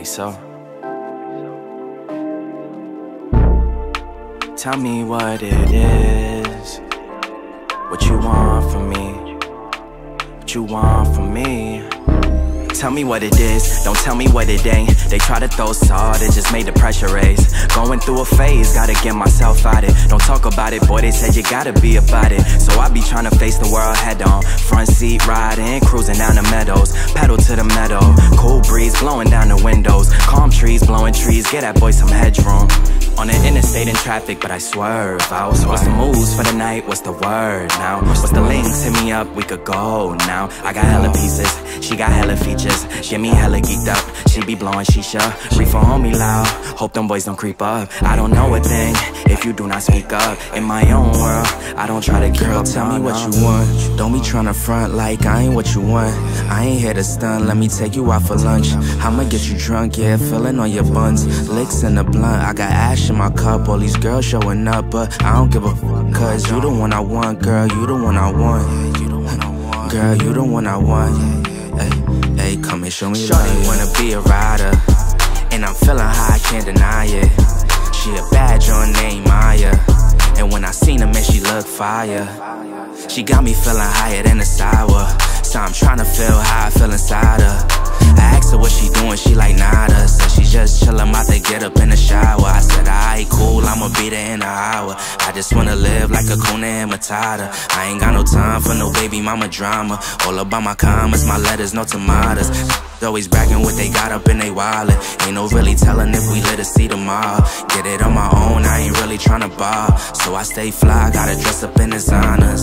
Like so. Tell me what it is, what you want from me, what you want from me. Tell me what it is, don't tell me what it ain't. They try to throw salt, it just made the pressure raise. Going through a phase, gotta get myself out it. Don't talk about it, boy, they said you gotta be about it. So I be trying to face the world head on. Front seat riding, cruising down the meadows. Pedal to the meadow, cool breeze blowing down the windows. Calm trees, blowing trees, get that boy some headroom. On the interstate in traffic, but I swerve out. What's the moves for the night? What's the word now? What's the links? Hit me up, we could go now. I got hella pieces, she got hella features. Get me hella geeked up, she be blowing shisha. Reefer on me loud, hope them boys don't creep up. I don't know a thing if you do not speak up. In my own world, I don't try to keep up. Tell me what you want, don't be tryna front like I ain't what you want. I ain't here to stun, let me take you out for lunch. I'ma get you drunk, yeah, feeling on your buns. Licks in the blunt, I got ash in my cup. All these girls showing up, but I don't give a fuck. Cause you the one I want, girl, you the one I want. Girl, you the one I want. Hey, come and show me love. Shorty wanna be a rider, and I'm feeling high, I can't deny it. She a bad joint named Maya, and when I seen her, man, she look fire. She got me feeling higher than a sour, so I'm tryna feel how I feel inside her. I asked her what she doing, she like nada. Said she just chillin', about to get up in the shower. I said, alright, cool, I'ma be there in an hour. I just wanna live like a Kuna and Matata. I ain't got no time for no baby mama drama. All about my comments, my letters, no tomatoes. Always bragging what they got up in they wallet. Ain't no really telling if we lit to see tomorrow. Get it on my own, I ain't really tryna bar. So I stay fly, gotta dress up in designer.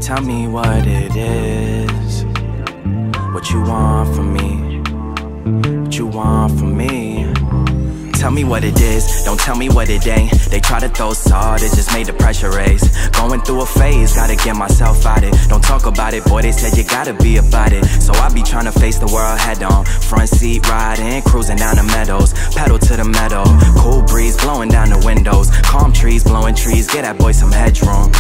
Tell me what it is, what you want from me, what you want from me. Tell me what it is, don't tell me what it ain't. They try to throw salt, it just made the pressure raise. Going through a phase, gotta get myself out it. Don't talk about it, boy, they said you gotta be about it. So I be trying to face the world head on. Front seat riding, cruising down the meadows. Pedal to the meadow, cool breeze blowing down the windows. Calm trees, blowing trees, get that boy some headroom.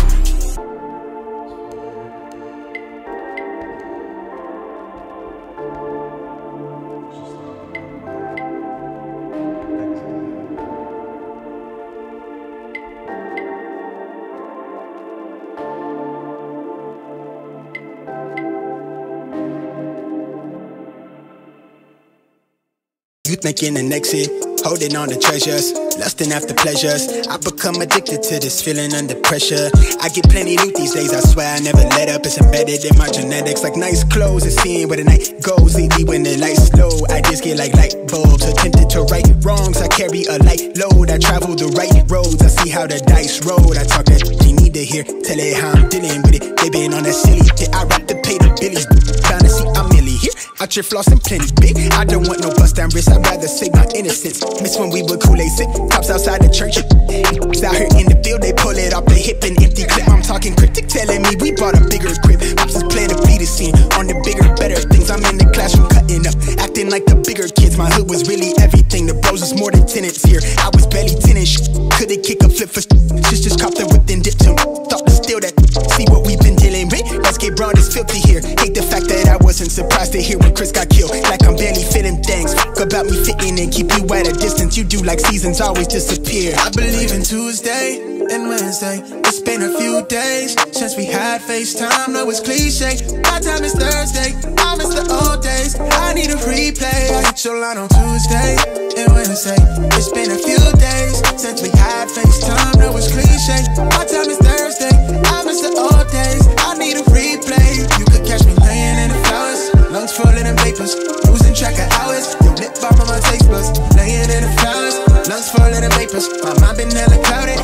Youth making an exit, holding on to treasures, lusting after pleasures. I become addicted to this feeling under pressure. I get plenty loot these days, I swear I never let up. It's embedded in my genetics, like nice clothes and seeing where the night goes. Lately when the lights low, I just get like light bulbs. Attempted to right wrongs, I carry a light load. I travel the right roads, I see how the dice roll. I talk that they need to hear, tell it how I'm dealing with it. They been on that silly shit, I rap to pay the billies. Trying to see I'm nearly here, out here flossing plenty big. I don't want no bust down wrist, I'd rather save my innocence. Miss when we would Kool-Aid sip, cops outside the church. Out here in the field, they pull it off the hip and empty clip. I'm talking cryptic, telling me we bought a bigger crib. Pops is playing to be the scene on the bigger, better things. I'm in the classroom cutting up, acting like the bigger kids. My hood was really everything. The bros was more than tenants here. I was barely tenant shit. Couldn't kick a flip for sisters copped it within dip too. Thought to steal that. See what we've been dealing with. Let's get broad, it's filthy here. Hate the fact that I wasn't surprised to hear when Chris got killed. Like I'm barely fitting things. Fuck about me fitting and keep you at a distance. You do like seasons always disappear. I believe in Tuesday and Wednesday. It's been a few days since we had FaceTime. No, it's cliche. My time is Thursday. I miss the old days. I need a replay. I hit your line on Tuesday and Wednesday. It's been a few days since we had FaceTime. No, it's cliche. My time is Thursday. I miss the old days. I need a replay. You could catch me laying in the flowers, lungs full of them vapors, losing track of hours. Your lip balm on my taste buds, laying in the flowers, lungs full of them vapors. My mind been hella clouded.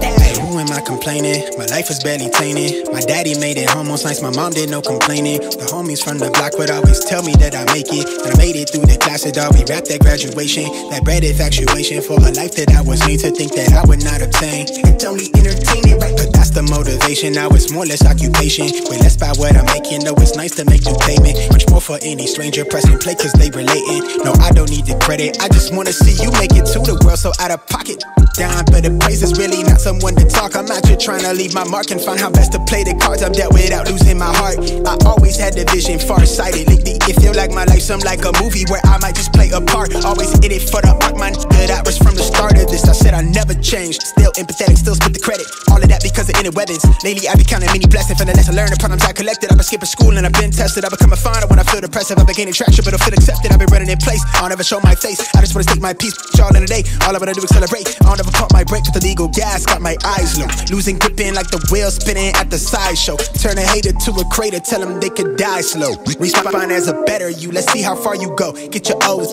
Hey, who am I complaining? My life was barely tainted. My daddy made it home most nights, my mom did no complaining. The homies from the block would always tell me that I make it, that I made it through the classes, dog. We rapped at graduation, that bred infatuation for a life that I was made to think that I would not obtain. It's only entertaining, right? But that's the motivation. Now it's more or less occupation. Way less by what I'm making, though it's nice to make new payment. Much more for any stranger pressing play cause they relating. No, I don't need the credit, I just wanna see you make it to the world so out of pocket. Down for the praise is really not someone to talk. I'm out here trying to leave my mark and find how best to play the cards I'm dealt without losing my heart. I always had the vision far-sighted. Lately it feel like my life some like a movie where I might just play a part. Always in it for the art, man. Good that was from the start of this. I said I never changed. Still empathetic, still split the credit. All of that because of interwebs. Lately I've been counting many blessings from the lesson learned, the problems I collected. I've been skipping school and I've been tested. I've become a finder when I feel depressive. I've been gaining traction but I feel accepted. I've been running in place. I'll never show my face. I just wanna take my peace. Y'all in the day. All I wanna do is celebrate. I'll never pop my break with the legal gas. Got my eyes low. Losing gripping like the wheel spinning at the sideshow. Turn a hater to a crater. Tell them they could die slow. Respond as a better you. Let's see how far you go. Get your O's.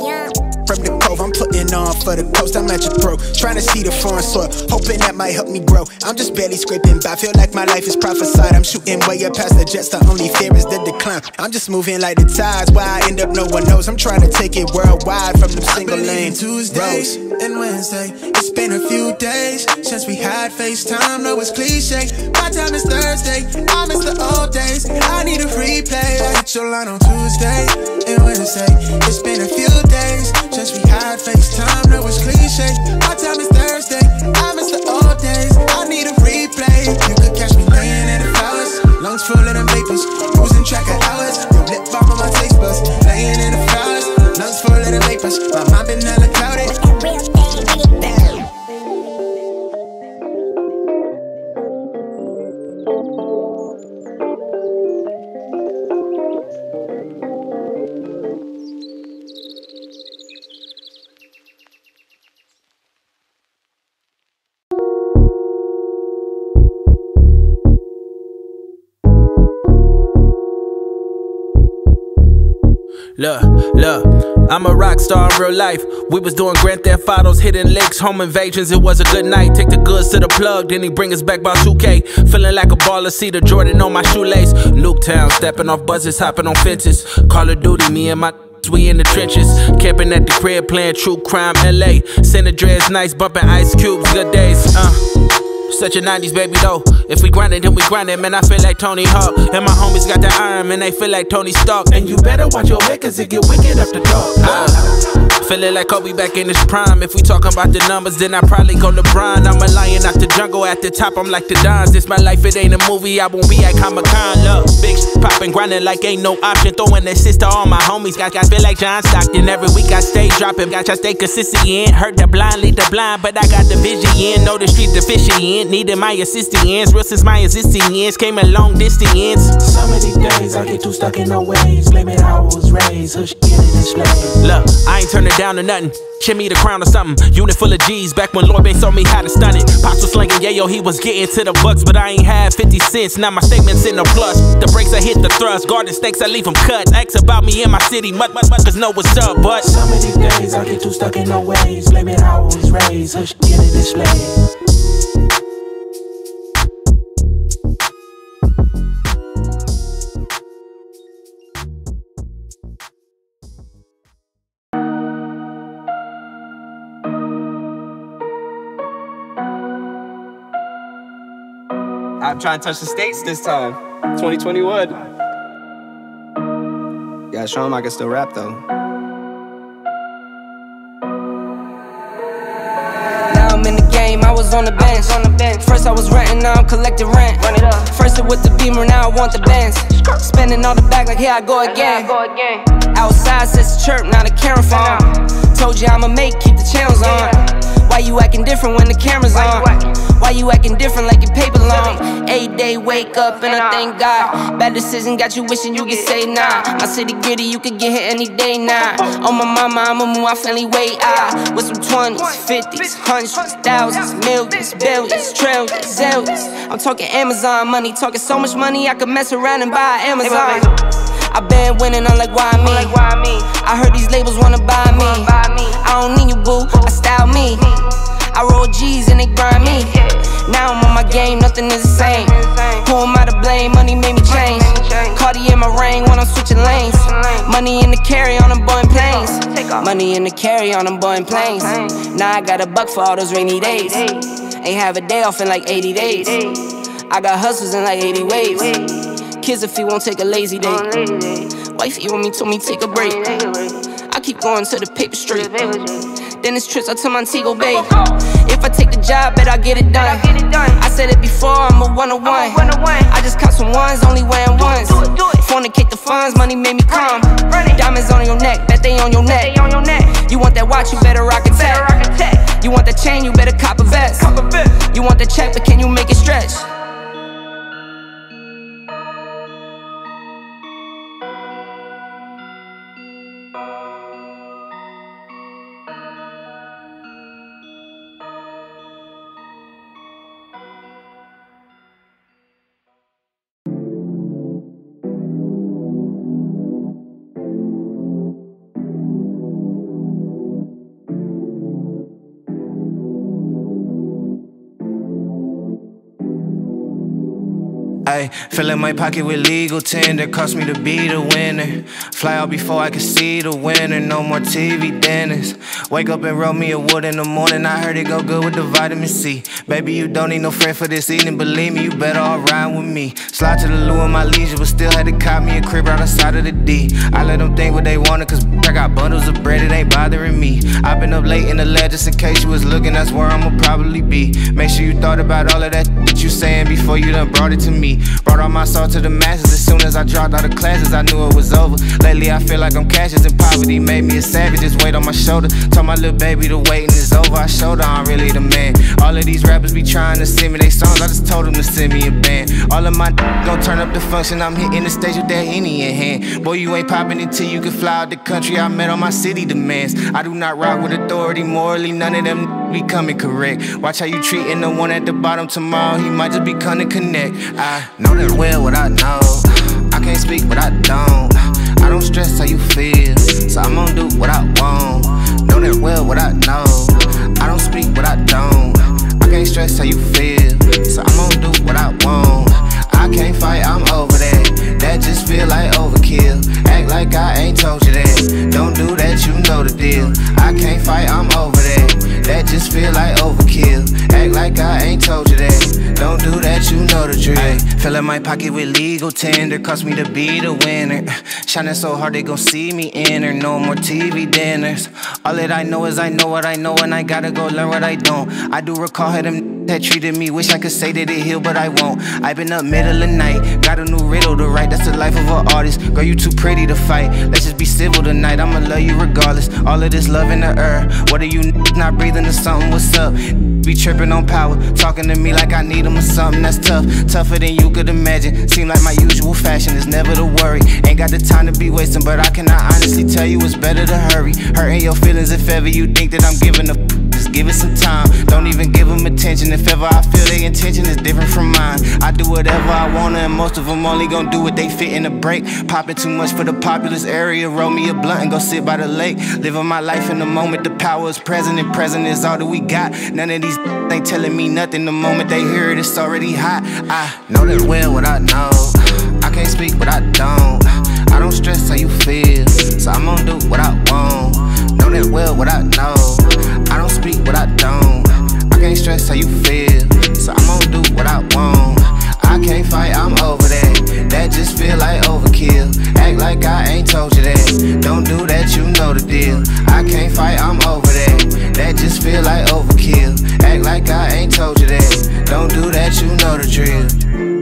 From the cove, I'm putting on for the coast. I'm at your throat, trying to see the foreign soil, hoping that might help me grow. I'm just barely scraping by, feel like my life is prophesied. I'm shooting way up past the jets, the only fear is the decline. I'm just moving like the tides, where I end up no one knows. I'm trying to take it worldwide from them single lane Tuesdays and Wednesday. It's been a few days since we had FaceTime. No, it's cliche. My time is Thursday. I miss the old days. I need a replay. I hit your line on Tuesday and Wednesday. It's been a few days since we had FaceTime, no it's cliche. My time is Thursday, I miss the old days. I need a replay. You could catch me laying in the flowers, lungs full of them vapors, losing track of hours. Your lip balm on my taste buds, laying in the flowers, lungs full of them vapors. My mind been hella clouded. Look, I'm a rock star in real life. We was doing Grand Theft Autos, hitting licks, home invasions. It was a good night. Take the goods to the plug, then he bring us back by 2K. Feeling like a baller, see the Jordan on my shoelace. Nuketown, stepping off buses, hopping on fences. Call of Duty, me and my we in the trenches. Camping at the crib, playing true crime LA. Santa Dre's nice, bumping Ice Cubes, good days. Such a 90s baby though. If we grindin', then we grindin', man, I feel like Tony Hawk. And my homies got the iron, man, they feel like Tony Stark. And you better watch your head, cause it get wicked up the door. Feeling like Kobe back in his prime. If we talking about the numbers, then I probably go LeBron. I'm a lion out the jungle, at the top I'm like the Dons. This my life, it ain't a movie, I won't be at Comic-Con. Look, big poppin', grindin' like ain't no option. Throwing assist to all my homies, got feel like John Stockton. Every week I stay dropping, got y'all stay consistent in. Hurt the blind, lead the blind, but I got the vision in. Know the street deficient, needed my assistance. Real since my existing years, came a long distance. Some of these days I get too stuck in no ways. Blame it how I was raised, hush, get it and slave. Look, I ain't turning down to nothing. Shimmy the crown or something. Unit full of G's, back when Lloyd Banks told me how to stun it. Pops was slinging, yeah, yo, he was getting to the bucks, but I ain't had 50 cents. Now my statement's in the plus. The brakes I hit the thrust, garden snakes I leave them cut. Ask about me in my city, cause know what's up, but some of these days I get too stuck in no ways. Blame it how I was raised, hush, get it and slave. I'm trying to touch the States this time. 2021. Gotta show him I can still rap though. Now I'm in the game, I was on the bench. First I was renting, now I'm collecting rent. Run it up. First it with the Beamer, now I want the Benz. Spending all the back like here I go again. Outside says the chirp, now the camera phone. Told you I'ma make, keep the channels on. Why you acting different when the camera's on? Why you acting different like your paper long? 8 day wake up and I thank God. Bad decision got you wishing you could say nah. My city gritty, you could get hit any day now. On my mama, I'ma move my family way out. With some 20s, 50s, hundreds, thousands, millions, billions, trillions, zillions. I'm talking Amazon money, talking so much money I could mess around and buy Amazon. I been winning, I'm like, why me? I heard these labels wanna buy me. I don't need you, boo, I style me. I roll G's and they grind me. Now I'm on my game, nothing is the same. Who am I to blame? Money made me change. Cardi in my ring when I'm switching lanes. Money in the carry on them Boeing planes. Money in the carry on them Boeing planes. Now I got a buck for all those rainy days. Ain't have a day off in like 80 days. I got hustles in like 80 ways. Kids if he won't take a lazy day. wifey on me, told me take a break. I keep going to the paper straight. Then it's trips out to Montego Bay. If I take the job, bet I get it done. I said it before, I'm a one-on-one. I just caught some ones, only wearing ones. Fornicate the funds, money made me calm. Diamonds on your neck, bet they on your neck. You want that watch, you better rock a tech. You want that chain, you better cop a vest. You want the check, but can you make it stretch? Ay, filling my pocket with legal tender, cost me to be the winner. Fly out before I could see the winner, no more TV dinners. Wake up and roll me a wood in the morning, I heard it go good with the vitamin C. Baby, you don't need no friend for this evening, believe me, you better all ride with me. Slide to the loo in my leisure, but still had to cop me a crib right outside of the D. I let them think what they wanted, cause I got bundles of bread, it ain't bothering me. I've been up late in the lab just in case you was looking, that's where I'ma probably be. Make sure you thought about all of that you saying before you done brought it to me. Brought all my soul to the masses, as soon as I dropped out of classes, I knew it was over. Lately I feel like I'm cashless and poverty made me a savage, just weight on my shoulder. Told my little baby the waiting is over, I showed her I'm really the man. All of these rappers be trying to send me they songs, I just told them to send me a band. All of my gon' turn up the function, I'm hitting the stage with that Henny in hand. Boy, you ain't popping until you can fly out the country, I met on my city demands. I do not rock with authority, morally none of them be coming correct. Watch how you treating the one at the bottom, tomorrow he might just be coming to connect. I know that well what I know, I can't speak what I don't. I don't stress how you feel, so I'm gonna do what I want. Know that well what I know, I don't speak what I don't. I can't stress how you feel, so I'm gonna do what I want. I can't fight, I'm over that, that just feel like overkill. Act like I ain't told you that, don't do that, you know the deal. I can't fight, I'm over that, that just feel like overkill. Act like I ain't told you that, don't do that, you know the drill. Ay, filling my pocket with legal tender, cost me to be the winner. Shining so hard they gon' see me enter, no more TV dinners. All that I know is I know what I know, and I gotta go learn what I don't. I do recall how them that treated me, wish I could say that it healed, but I won't. I've been up middle of the night, got a new riddle to write, that's the life of an artist. Girl, you too pretty to fight, let's just be civil tonight, I'ma love you regardless. All of this love in the air, what are you not breathing or something, what's up? Be tripping on power, talking to me like I need them or something, that's tough. Tougher than you could imagine, seem like my usual fashion is never to worry. Ain't got the time to be wasting, but I cannot honestly tell you it's better to hurry. Hurting your feelings if ever you think that I'm giving a just give it some time, don't even give them attention. If ever I feel their intention is different from mine, I do whatever I wanna, and most of them only gon' do what they fit in a break. Popping too much for the populous area, roll me a blunt and go sit by the lake. Living my life in the moment, the power is present, and present is all that we got. None of these ain't telling me nothing, the moment they hear it, it's already hot. I know that well what I know, I can't speak what I don't. I don't stress how you feel, so I'm gonna do what I want. Know that well what I know, I don't speak what I don't. I can't stress how you feel, so I'm gonna do what I want. I can't fight, I'm over that, that just feel like overkill. Act like I ain't told you that, don't do that, you know the deal. I can't fight, I'm over that, that just feel like overkill. Act like I ain't told you that, don't do that, you know the drill.